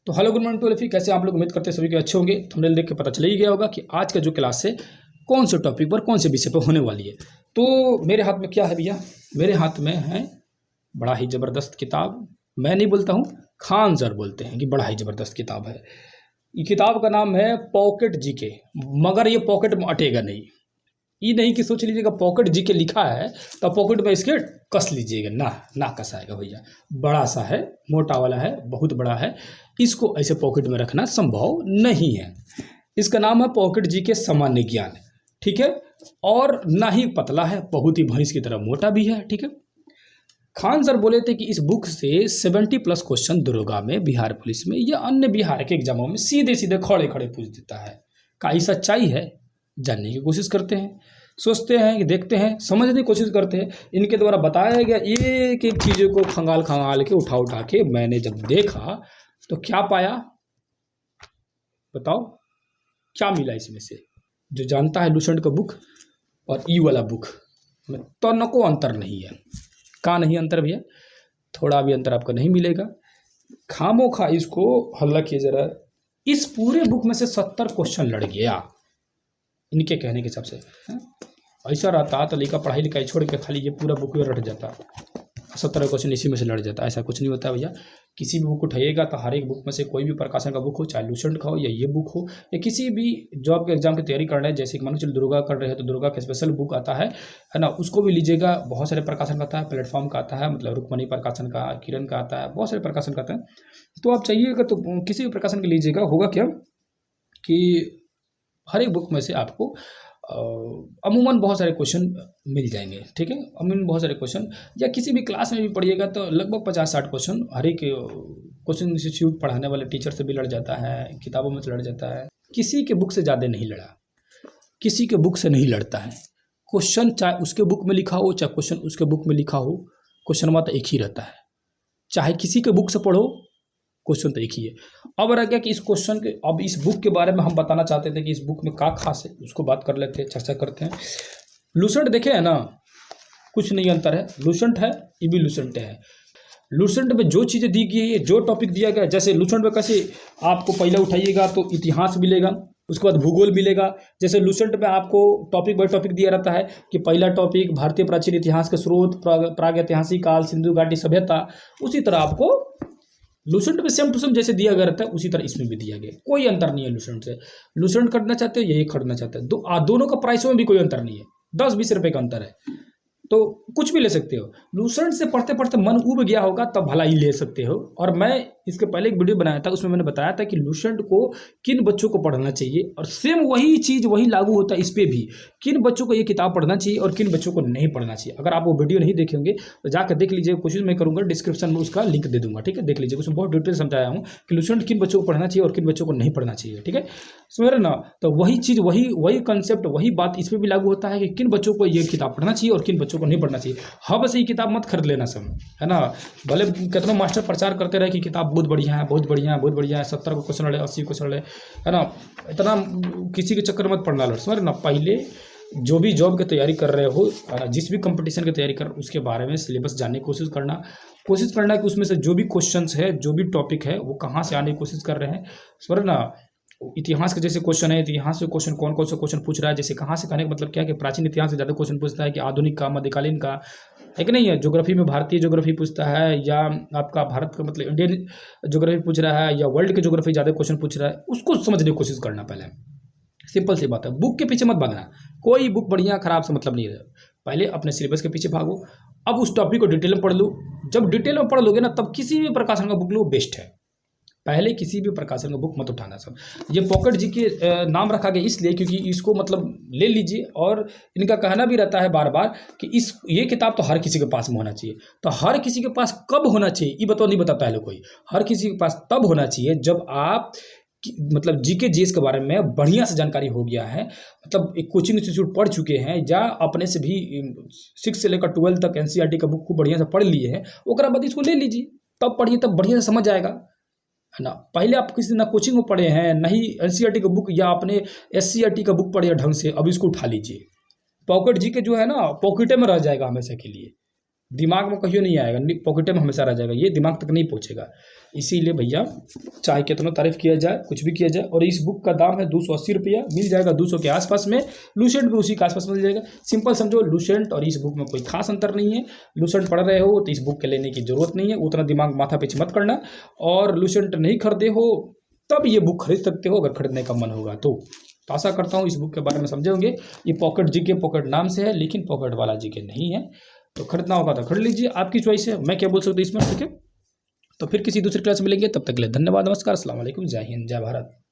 तो hello good morning to all, कैसे आप लोग? उम्मीद करते हैं सभी के अच्छे होंगे। थंबनेल देख के पता चल ही गया होगा कि आज का जो क्लास है कौन से टॉपिक पर कौन से विषय पर होने वाली है। तो मेरे हाथ में क्या है भैया? मेरे हाथ में है बड़ा ही ज़बरदस्त किताब। मैं नहीं बोलता हूँ, खान सर बोलते हैं कि बड़ा ही ज़बरदस्त किताब है। ये किताब का नाम है पॉकेट जीके, मगर ये पॉकेट में अटेगा नहीं। ये नहीं कि सोच लीजिएगा पॉकेट जीके लिखा है तो पॉकेट में इसके कस लीजिएगा, ना कसाएगा भैया। बड़ा सा है, मोटा वाला है, बहुत बड़ा है। इसको ऐसे पॉकेट में रखना संभव नहीं है। इसका नाम है पॉकेट जीके सामान्य ज्ञान, ठीक है। और ना ही पतला है, बहुत ही भैंस की तरह मोटा भी है, ठीक है। खान सर बोले थे कि इस बुक से 70+ क्वेश्चन दरोगा में, बिहार पुलिस में या अन्य बिहार के एग्जामों में सीधे सीधे खड़े खड़े पूछ देता है। का ये सच्चाई है? जानने की कोशिश करते हैं, सोचते हैं कि देखते हैं, समझने की कोशिश करते हैं। इनके द्वारा बताया गया एक एक चीज़ों को खंगाल खंगाल के उठा के मैंने जब देखा तो क्या पाया बताओ? क्या मिला इसमें से? जो जानता है लुसेंट का बुक और ई वाला बुक में तो न को अंतर नहीं है। का नहीं अंतर भैया? थोड़ा भी अंतर आपको नहीं मिलेगा। खामो खा इसको हल्ला किए जरा। इस पूरे बुक में से 70 क्वेश्चन लड़ गया इनके कहने के हिसाब से। ऐसा रहता तो लड़का पढ़ाई लिखाई छोड़ के खाली ये पूरा बुक में रट जाता, 70 क्वेश्चन इसी में से लड़ जाता। ऐसा कुछ नहीं होता भैया। किसी भी बुक उठाइएगा तो हर एक बुक में से कोई भी प्रकाशन का बुक हो, चाहे लुसेंट का हो या ये बुक हो या किसी भी जॉब के एग्जाम की तैयारी कर रहे हैं, जैसे कि मान लो चलो दुर्गा कर रहे हैं तो दुर्गा का स्पेशल बुक आता है ना, उसको भी लीजिएगा। बहुत सारे प्रकाशन का आता है, प्लेटफॉर्म का आता है, मतलब रुक्मणी प्रकाशन का, किरण का आता है, बहुत सारे प्रकाशन का आता है। तो आप चाहिएगा तो किसी भी प्रकाशन का लीजिएगा। होगा क्या कि हर एक बुक में से आपको अमूमन बहुत सारे क्वेश्चन मिल जाएंगे, ठीक है। अमूमन बहुत सारे क्वेश्चन, या किसी भी क्लास में भी पढ़िएगा तो लगभग 50-60 क्वेश्चन हर एक क्वेश्चन इंस्टीट्यूट पढ़ाने वाले टीचर से भी लड़ जाता है, किताबों में से लड़ जाता है। किसी के बुक से ज़्यादा नहीं लड़ा, किसी के बुक से नहीं लड़ता है क्वेश्चन। चाहे उसके बुक में लिखा हो, चाहे क्वेश्चन उसके बुक में लिखा हो, क्वेश्चन तो एक ही रहता है। चाहे किसी के बुक से पढ़ो, क्वेश्चन तो एक ही है। अब रह गया कि इस क्वेश्चन के, अब इस बुक के बारे में हम बताना चाहते थे कि इस बुक में क्या खास है, उसको बात कर लेते हैं, चर्चा करते हैं। लुसेंट देखे है ना, कुछ नहीं अंतर है। लुसेंट है, ये भी लुसेंट है। लुसेंट में जो चीज़ें दी गई है, जो टॉपिक दिया गया, जैसे लुसेंट में कैसे आपको पहले उठाइएगा तो इतिहास मिलेगा, उसके बाद भूगोल मिलेगा। जैसे लुसेंट में आपको टॉपिक बाय टॉपिक दिया रहता है कि पहला टॉपिक भारतीय प्राचीन इतिहास के स्रोत, प्रागैतिहासिक काल, सिंधु घाटी सभ्यता। उसी तरह आपको लुसेंट में सेम टू सेम जैसे दिया गया रहता है उसी तरह इसमें भी दिया गया। कोई अंतर नहीं है लुसेंट से। लुसेंट करना चाहते हो, यही खरीदना चाहते हैं, दोनों का प्राइसों में भी कोई अंतर नहीं है, 10-20 रुपए का अंतर है। तो कुछ भी ले सकते हो। लुसेंट से पढ़ते पढ़ते मन उब गया होगा तब भला ही ले सकते हो। और मैं इसके पहले एक वीडियो बनाया था, उसमें मैंने बताया था कि लुसेंट को किन बच्चों को पढ़ना चाहिए, और सेम वही चीज़ वही लागू होता है इस पर भी। किन बच्चों को ये किताब पढ़ना चाहिए और किन बच्चों को नहीं पढ़ना चाहिए। अगर आप वो वीडियो नहीं देखे होंगे तो जाकर देख लीजिए, कोशिश मैं करूँगा डिस्क्रिप्शन में उसका लिंक दे दूँगा, ठीक है। देख लीजिए, उसमें बहुत डिटेल समझाया हूँ कि लुसेंट किन बच्चों को पढ़ना चाहिए और किन बच्चों को नहीं पढ़ना चाहिए, ठीक है। समझ रहे ना? तो वही चीज़, वही कंसेप्ट, वही बात इस पर भी लागू होता है कि किन बच्चों को ये किताब पढ़ना चाहिए और किन बच्चों को नहीं पढ़ना चाहिए। हाँ, बस ये किताब मत खरीद लेना सब, है ना। भले कितना मास्टर प्रचार करते रहे कि किताब बहुत बढ़िया है, बहुत बढ़िया है, बहुत बढ़िया है, 70 क्वेश्चन लड़े, 80 क्वेश्चन लड़े, है ना। इतना किसी के चक्कर मत पड़ना लड़, समझ ना। पहले जो भी जॉब की तैयारी कर रहे हो, जिस भी कंपटीशन की तैयारी कर, उसके बारे में सिलेबस जानने की कोशिश करना कि उसमें से जो भी क्वेश्चंस है, जो भी टॉपिक है, वो कहाँ से आने की कोशिश कर रहे हैं, समझ ना। इतिहास के जैसे क्वेश्चन है, इतिहास से क्वेश्चन कौन कौन से क्वेश्चन पूछ रहा है, जैसे कहाँ से, कहने का मतलब क्या है कि प्राचीन इतिहास से ज़्यादा क्वेश्चन पूछता है कि आधुनिक का, मध्यकालीन का, है कि नहीं है। ज्योग्राफी में भारतीय ज्योग्राफी पूछता है, या आपका भारत का मतलब इंडियन ज्योग्राफी पूछ रहा है, या वर्ल्ड की ज्योग्राफी ज़्यादा क्वेश्चन पूछ रहा है, उसको समझने की कोशिश करना। पहले सिंपल सी बात है, बुक के पीछे मत भागना। कोई बुक बढ़िया खराब से मतलब नहीं है, पहले अपने सिलेबस के पीछे भागो। अब उस टॉपिक को डिटेल में पढ़ लो। जब डिटेल में पढ़ लोगे ना, तब किसी भी प्रकाशन का बुक लो, बेस्ट है। पहले किसी भी प्रकाशन का बुक मत उठाना सब। ये पॉकेट जी के नाम रखा गया इसलिए क्योंकि इसको मतलब ले लीजिए, और इनका कहना भी रहता है बार बार कि ये किताब तो हर किसी के पास में होना चाहिए। तो हर किसी के पास कब होना चाहिए ये बताओ, नहीं बताता है कोई। हर किसी के पास तब होना चाहिए जब आप मतलब जीके जीएस के बारे में बढ़िया से जानकारी हो गया है, मतलब एक कोचिंग इंस्टीट्यूट पढ़ चुके हैं, या अपने से भी 6 से लेकर 12 तक एनसीईआरटी का बुक को बढ़िया से पढ़ लिए हैं, उसके बाद इसको ले लीजिए, तब पढ़िए, तब बढ़िया से समझ आएगा, है ना। पहले आप किसी ना कोचिंग में पढ़े हैं, नहीं एनसीईआरटी का बुक या अपने एससीईआरटी का बुक पढ़े ढंग से, अब इसको उठा लीजिए। पॉकेट जीके जो है ना, पॉकेटे में रह जाएगा हमेशा के लिए। दिमाग में कहीं नहीं आएगा, पॉकेट में हमेशा रह जाएगा, ये दिमाग तक नहीं पहुँचेगा। इसीलिए भैया चाहे कितना तारीफ किया जाए, कुछ भी किया जाए। और इस बुक का दाम है 280 रुपया, मिल जाएगा 200 के आसपास में। लूसेंट भी उसी के आसपास मिल जाएगा। सिंपल समझो, लूसेंट और इस बुक में कोई खास अंतर नहीं है। लूसेंट पढ़ रहे हो तो इस बुक के लेने की जरूरत नहीं है, उतना दिमाग माथा पिछ मत करना। और लूसेंट नहीं खरीदे हो तब ये बुक खरीद सकते हो, अगर खरीदने का मन होगा तो। आशा करता हूँ इस बुक के बारे में समझे होंगे। ये पॉकेट जीके पॉकेट नाम से है, लेकिन पॉकेट वाला जीके नहीं है। तो खरीदना होगा तो खरीद लीजिए, आपकी चॉइस है, मैं क्या बोल सकता हूँ इसमें, ठीक है। तो फिर किसी दूसरी क्लास में मिलेंगे, तब तक के लिए धन्यवाद, नमस्कार, अस्सलाम वालेकुम, जय हिंद, जय भारत।